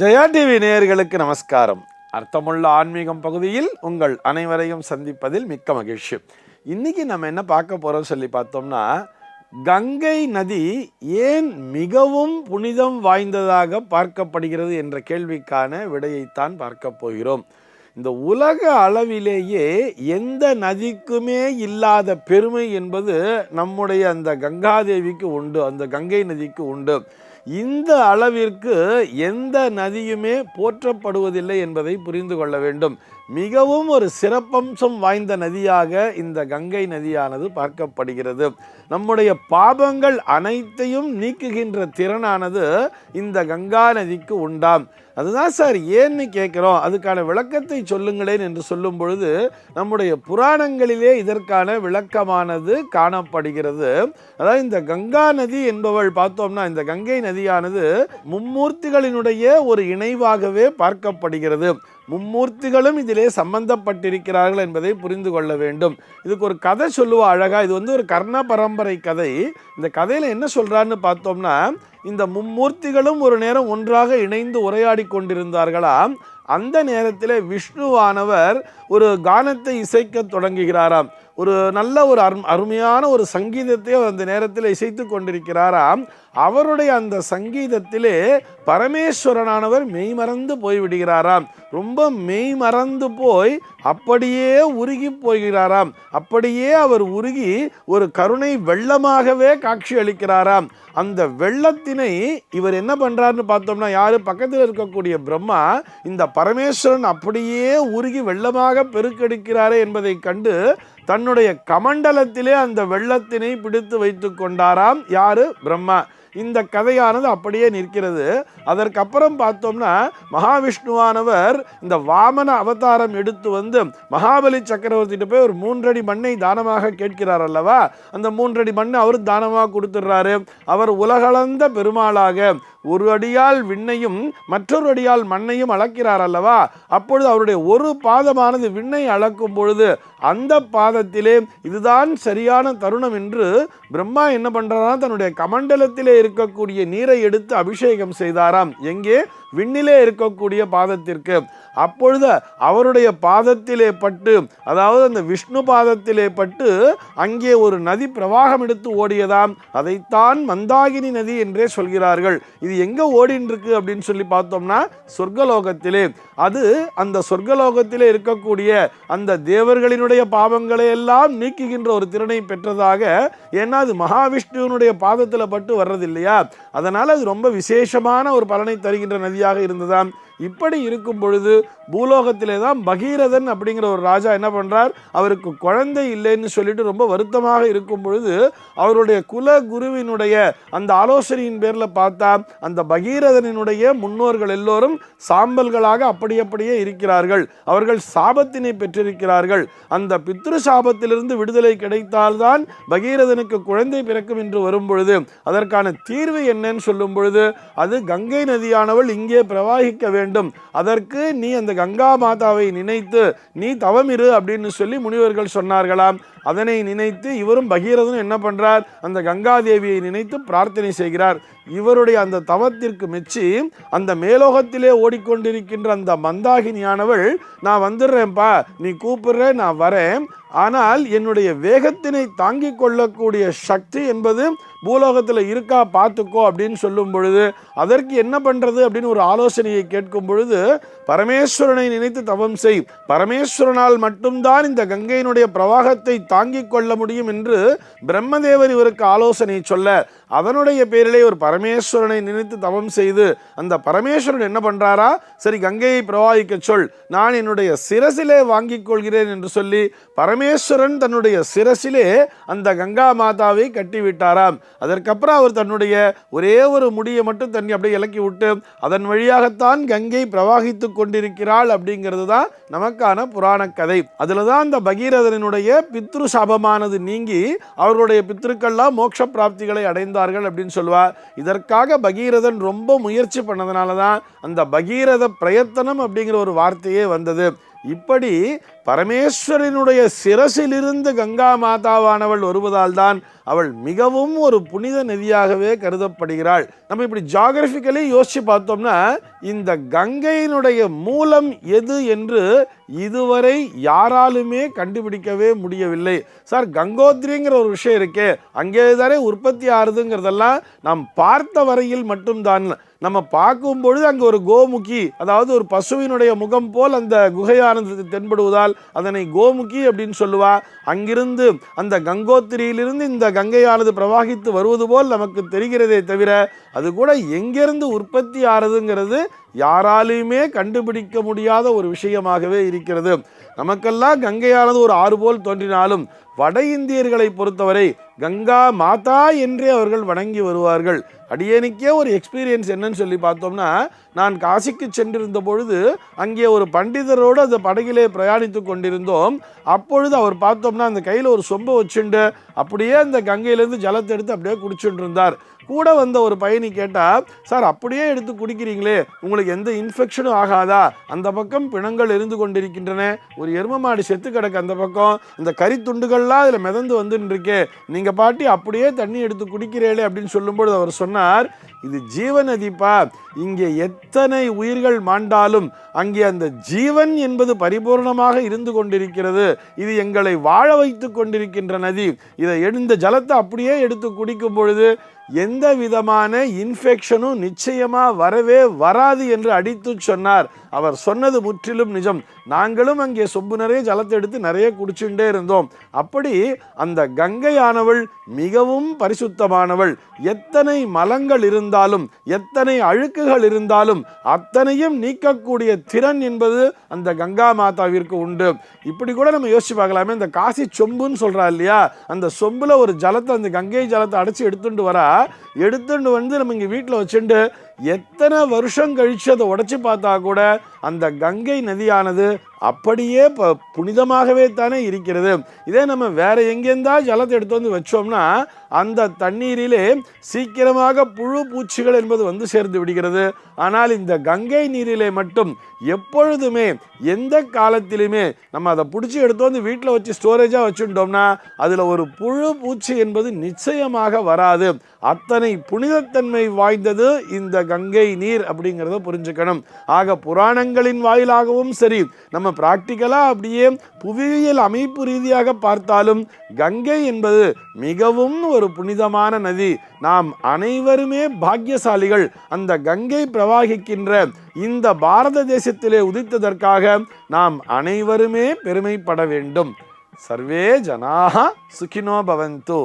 Jaya TV நேயர்களுக்கு நமஸ்காரம். அர்த்தமுள்ள ஆன்மீகம் பகுதியில் உங்கள் அனைவரையும் சந்திப்பதில் மிக்க மகிழ்ச்சி. இன்னைக்கு நம்ம என்ன பார்க்க போறோம் சொல்லி பார்த்தோம்னா, கங்கை நதி ஏன் மிகவும் புனிதம் வாய்ந்ததாக பார்க்கப்படுகிறது என்ற கேள்விக்கான விடையைத்தான் பார்க்க போகிறோம். இந்த உலக அளவிலேயே எந்த நதிக்குமே இல்லாத பெருமை என்பது நம்முடைய அந்த கங்காதேவிக்கு உண்டு, அந்த கங்கை நதிக்கு உண்டு. இந்த அளவிற்கு எந்த நதியுமே போற்றப்படுவதில்லை என்பதை புரிந்து கொள்ள வேண்டும். மிகவும் ஒரு சிறப்பம்சம் வாய்ந்த நதியாக இந்த கங்கை நதியானது பார்க்கப்படுகிறது. நம்முடைய பாபங்கள் அனைத்தையும் நீக்குகின்ற திறனானது இந்த கங்கா நதிக்கு உண்டாம். அதுதான் சார் ஏன்னு கேட்குறோம், அதுக்கான விளக்கத்தை சொல்லுங்களேன் என்று சொல்லும் பொழுது நம்முடைய புராணங்களிலே இதற்கான விளக்கமானது காணப்படுகிறது. அதாவது இந்த கங்கா நதி என்பவள் பார்த்தோம்னா, இந்த கங்கை நதியானது மும்மூர்த்திகளினுடைய ஒரு இணைவாகவே பார்க்கப்படுகிறது. மும்மூர்த்திகளும் இதிலே சம்பந்தப்பட்டிருக்கிறார்கள் என்பதை புரிந்து கொள்ள வேண்டும். இதுக்கு ஒரு கதை சொல்லுவா அழகா. இது ஒரு கர்ண பரம்பரை கதை. இந்த கதையில என்ன சொல்றான்னு பார்த்தோம்னா, இந்த மும்மூர்த்திகளும் ஒரு நேரம் ஒன்றாக இணைந்து உரையாடி கொண்டிருந்தார்களாம். அந்த நேரத்தில் விஷ்ணுவானவர் ஒரு கானத்தை இசைக்க தொடங்குகிறாராம். ஒரு நல்ல ஒரு அருமையான ஒரு சங்கீதத்தை அந்த நேரத்தில் இசைத்து கொண்டிருக்கிறாராம். அவருடைய அந்த சங்கீதத்திலே பரமேஸ்வரனானவர் மெய்மறந்து போய்விடுகிறாராம். ரொம்ப மெய்மறந்து போய் அப்படியே உருகி போகிறாராம். அப்படியே அவர் உருகி ஒரு கருணை வெள்ளமாகவே காட்சி அளிக்கிறாராம். அந்த வெள்ளத்தினை இவர் என்ன பண்றாருன்னு பார்த்தோம்னா, யாரு பக்கத்தில் இருக்கக்கூடிய பிரம்மா இந்த பரமேஸ்வரன் அப்படியே உருகி வெள்ளமாக பெருக்கெடுக்கிறாரே என்பதை கண்டு தன்னுடைய கமண்டலத்திலே அந்த வெள்ளத்தினை பிடித்து வைத்து கொண்டாராம். யாரு? பிரம்மா. இந்த கதையானது அப்படியே நிற்கிறது. அதற்கப்புறம் பார்த்தோம்னா, மகாவிஷ்ணுவானவர் இந்த வாமன அவதாரம் எடுத்து வந்து மகாபலி சக்கரவர்த்திட்ட போய் ஒரு 3 அடி மண்ணை தானமாக கேட்கிறார் அல்லவா. அந்த 3 அடி மண்ணை அவர் தானமாக கொடுத்துடுறாரு. அவர் உலகளந்த பெருமாளாக ஒரு அடியால் விண்ணையும் மற்றொரு அடியால் மண்ணையும் அளக்கிறார் அல்லவா. அப்பொழுது அவருடைய ஒரு பாதமானது விண்ணை அளக்கும் பொழுது அந்த பாதத்திலே இதுதான் சரியான தருணம் என்று பிரம்மா என்ன பண்றாரா, தன்னுடைய கமண்டலத்திலே இருக்கக்கூடிய நீரை எடுத்து அபிஷேகம் செய்தாராம். எங்கே? விண்ணிலே இருக்கக்கூடிய பாதத்திற்கு. அப்பொழுது அவருடைய பாதத்திலே பட்டு, அதாவது அந்த விஷ்ணு பாதத்திலே பட்டு அங்கே ஒரு நதி பிரவாகம் எடுத்து ஓடியதாம். அதைத்தான் மந்தாகினி நதி என்றே சொல்கிறார்கள். இது எங்க ஓடின்னு இருக்கு அப்படின்னு சொல்லி பார்த்தோம்னா, சொர்க்கலோகத்திலே. அது அந்த சொர்க்கலோகத்திலே இருக்கக்கூடிய அந்த தேவர்களினுடைய பாவங்களை எல்லாம் நீக்குகின்ற ஒரு திறனை பெற்றதாக. ஏன்னா அது மகாவிஷ்ணுவனுடைய பாதத்தில் பட்டு வர்றது இல்லையா, அதனால அது ரொம்ப விசேஷமான ஒரு பலனை தருகின்ற நதியாக இருந்ததாம். இப்படி இருக்கும் பொழுது பூலோகத்திலே தான் பகீரதன் அப்படிங்கிற ஒரு ராஜா என்ன பண்றார், அவருக்கு குழந்தை இல்லைன்னு சொல்லிட்டு ரொம்ப வருத்தமாக இருக்கும் பொழுது அவருடைய குல குருவினுடைய அந்த ஆலோசனையின் பேர்ல பார்த்தா அந்த பகீரதனுடைய முன்னோர்கள் எல்லோரும் சாம்பல்களாக அப்படியே இருக்கிறார்கள். அவர்கள் சாபத்தினை பெற்றிருக்கிறார்கள். அந்த பித்ரு சாபத்திலிருந்து விடுதலை கிடைத்தால்தான் பகீரதனுக்கு குழந்தை பிறக்கும் என்று வரும் பொழுது அதற்கான தீர்வு என்னன்னு சொல்லும் பொழுது, அது கங்கை நதியானவள் இங்கே பிரவாகிக்க வேண்டும். அதற்கு நீ அந்த கங்கா மாதாவை நினைத்து நீ தவமிரு அப்படின்னு சொல்லி முனிவர்கள் சொன்னார்களாம். அதனை நினைத்து இவரும் பகீரதனும் என்ன பண்றார், அந்த கங்காதேவியை நினைத்து பிரார்த்தனை செய்கிறார். இவருடைய அந்த தவத்திற்கு மெச்சி அந்த மேலோகத்திலே ஓடிக்கொண்டிருக்கின்ற அந்த மந்தாகினியானவள், நான் வந்துடுறேன்ப்பா, நீ கூப்பிடுற, நான் வரேன், ஆனால் என்னுடைய வேகத்தினை தாங்கிக் கொள்ளக்கூடிய சக்தி என்பது பூலோகத்தில் இருக்கா பார்த்துக்கோ அப்படின்னு சொல்லும் பொழுது, அதற்கு என்ன பண்றது அப்படின்னு ஒரு ஆலோசனையை கேட்கும் பொழுது, பரமேஸ்வரனை நினைத்து தவம் செய், பரமேஸ்வரனால் மட்டும்தான் இந்த கங்கையினுடைய பிரவாகத்தை தாங்கிக் கொள்ள முடியும் என்று பிரம்மதேவர் இவருக்கு ஆலோசனை சொல்ல, அதனுடைய பேரிலே ஒரு பரமேஸ்வரனை நினைத்து தவம் செய்து அந்த பரமேஸ்வரன் என்ன பண்றாரா, சரி கங்கையை பிரவாகிக்க சொல், நான் என்னுடைய சிரசிலே வாங்கிக் கொள்கிறேன் என்று சொல்லி பரமேஸ்வரன் தன்னுடைய சிரசிலே அந்த கங்கா மாதாவை கட்டிவிட்டாராம். அதற்கப்புறம் அவர் தன்னுடைய ஒரே ஒரு முடியை மட்டும் தண்ணி அப்படியே இலக்கி விட்டு அதன் வழியாகத்தான் கங்கை பிரவாகித்து கொண்டிருக்கிறாள் அப்படிங்கிறது தான் நமக்கான புராண கதை. அதுல தான் அந்த பகீரதனுடைய பித்ரு சாபமானது நீங்கி அவர்களுடைய பித்ருக்கள்லாம் மோட்ச பிராப்திகளை அடைந்தார்கள் அப்படின்னு சொல்லுவார். இதற்காக பகீரதன் ரொம்ப முயற்சி பண்ணதுனால தான் அந்த பகீரத பிரயத்தனம் அப்படிங்கிற ஒரு வார்த்தையே வந்தது. இப்படி பரமேஸ்வரனுடைய சிரசிலிருந்து கங்கா மாதாவானவள் வருவதால் தான் அவள் மிகவும் ஒரு புனித நதியாகவே கருதப்படுகிறாள். நம்ம இப்படி ஜியாகிரபிக்கலி யோசிச்சு பார்த்தோம்னா இந்த கங்கையினுடைய மூலம் எது என்று இதுவரை யாராலுமே கண்டுபிடிக்கவே முடியவில்லை. சார், கங்கோத்ரிங்கிற ஒரு விஷயம் இருக்கே, அங்கே தானே உற்பத்தி ஆறுதுங்கிறதெல்லாம் நாம் பார்த்த வரையில் மட்டும்தான். நம்ம பார்க்கும் பொழுது அங்கே ஒரு கோமுகி, அதாவது ஒரு பசுவினுடைய முகம் போல் அந்த குகையானது தென்படுவதால் அதனை கோமுகி அப்படின்னு சொல்லுவா. அங்கிருந்து அந்த கங்கோத்திரியிலிருந்து இந்த கங்கையானது பிரவாகித்து வருவது போல் நமக்கு தெரிகிறதே தவிர அது கூட எங்கிருந்து உற்பத்தி ஆறுதுங்கிறது யாராலையுமே கண்டுபிடிக்க முடியாத ஒரு விஷயமாகவே இருக்கிறது. நமக்கெல்லாம் கங்கையானது ஒரு ஆறு போல் தோன்றினாலும் வட இந்தியர்களை பொறுத்தவரை கங்கா மாதா என்றே அவர்கள் வணங்கி வருவார்கள். அடியேனுக்கே ஒரு எக்ஸ்பீரியன்ஸ் என்னன்னு சொல்லி பார்த்தோம்னா, நான் காசிக்கு சென்றிருந்த பொழுது அங்கே ஒரு பண்டிதரோடு அந்த படகிலே பிரயாணித்து கொண்டிருந்தோம். அப்பொழுது அவர் பார்த்தோம்னா அந்த கையில் ஒரு சொம்பை வச்சுண்டு அப்படியே அந்த கங்கையிலேருந்து ஜலத்தை எடுத்து அப்படியே குடிச்சுட்டு இருந்தார். கூட வந்த ஒரு பயணி கேட்டால், சார் அப்படியே எடுத்து குடிக்கிறீங்களே, உங்களுக்கு எந்த இன்ஃபெக்ஷனும் ஆகாதா? அந்த பக்கம் பிணங்கள் எரிந்து கொண்டிருக்கின்றன, ஒரு எரும மாடு செத்து கிடக்கு அந்த பக்கம், இந்த கறித்துண்டுகள்லாம் அதில் மிதந்து வந்துன்னு இருக்கே, நீங்கள் பாட்டி அப்படியே தண்ணி எடுத்து குடிக்கிறீங்களே அப்படின்னு சொல்லும்போது அவர் சொன்னார், இது ஜீவநதிப்பா, இங்கே எத்தனை உயிர்கள் மாண்டாலும் அங்கே அந்த ஜீவன் என்பது பரிபூர்ணமாக இருந்து கொண்டிருக்கிறது. இது எங்களை வாழ வைத்து கொண்டிருக்கின்ற நதி. இதை எழுந்த ஜலத்தை அப்படியே எடுத்து குடிக்கும் பொழுது எந்த விதமான இன்ஃபெக்ஷனும் நிச்சயமா வரவே வராது என்று அடித்து சொன்னார். அவர் சொன்னது முற்றிலும் நிஜம். நாங்களும் அங்கே சொம்பு நிறைய ஜலத்தை எடுத்து நிறைய குடிச்சுட்டே இருந்தோம். அப்படி அந்த கங்கையானவள் மிகவும் பரிசுத்தமானவள். எத்தனை மலங்கள் இருந்தாலும் எத்தனை அழுக்குகள் இருந்தாலும் அத்தனையும் நீக்கக்கூடிய திறன் என்பது அந்த கங்கா மாதாவிற்கு உண்டு. இப்படி கூட நம்ம யோசிச்சு பார்க்கலாமே, இந்த காசி சொம்புன்னு சொல்றா இல்லையா, அந்த சொம்புல ஒரு ஜலத்தை, அந்த கங்கை ஜலத்தை அடைச்சி எடுத்துட்டு வந்து நம்ம இங்கே வீட்டில் வச்சுட்டு எத்தனை வருஷம் கழிச்சு அதை உடைச்சு பார்த்தா கூட அந்த கங்கை நதியானது அப்படியே புனிதமாகவே தானே இருக்கிறது. இதே நம்ம வேற எங்கேருந்தா ஜலத்தை எடுத்து வந்து வச்சோம்னா அந்த தண்ணீரிலே சீக்கிரமாக புழு பூச்சிகள் என்பது வந்து சேர்ந்து விடுகிறது. ஆனால் இந்த கங்கை நீரிலே மட்டும் எப்பொழுதுமே எந்த காலத்திலுமே நம்ம அதை பிடிச்சி எடுத்து வந்து வீட்டில் வச்சு ஸ்டோரேஜாக வச்சுட்டோம்னா அதில் ஒரு புழு பூச்சி என்பது நிச்சயமாக வராது. அத்தனை புனிதத்தன்மை வாய்ந்தது இந்த கங்கை நீர் அப்படிங்கிறத புரிஞ்சுக்கணும். ஆக புராணங்களின் வாயிலாகவும் சரி, நம்ம பிராக்டிக்கலாக அப்படியே புவியியல் அமைப்பு ரீதியாக பார்த்தாலும் கங்கை என்பது மிகவும் ஒரு புனிதமான நதி. நாம் அனைவருமே பாக்கியசாலிகள். அந்த கங்கை பிரவாகிக்கின்ற இந்த பாரத தேசத்திலே உதித்ததற்காக நாம் அனைவருமே பெருமைப்பட வேண்டும். சர்வே ஜனாஹ சுகினோ பவந்து.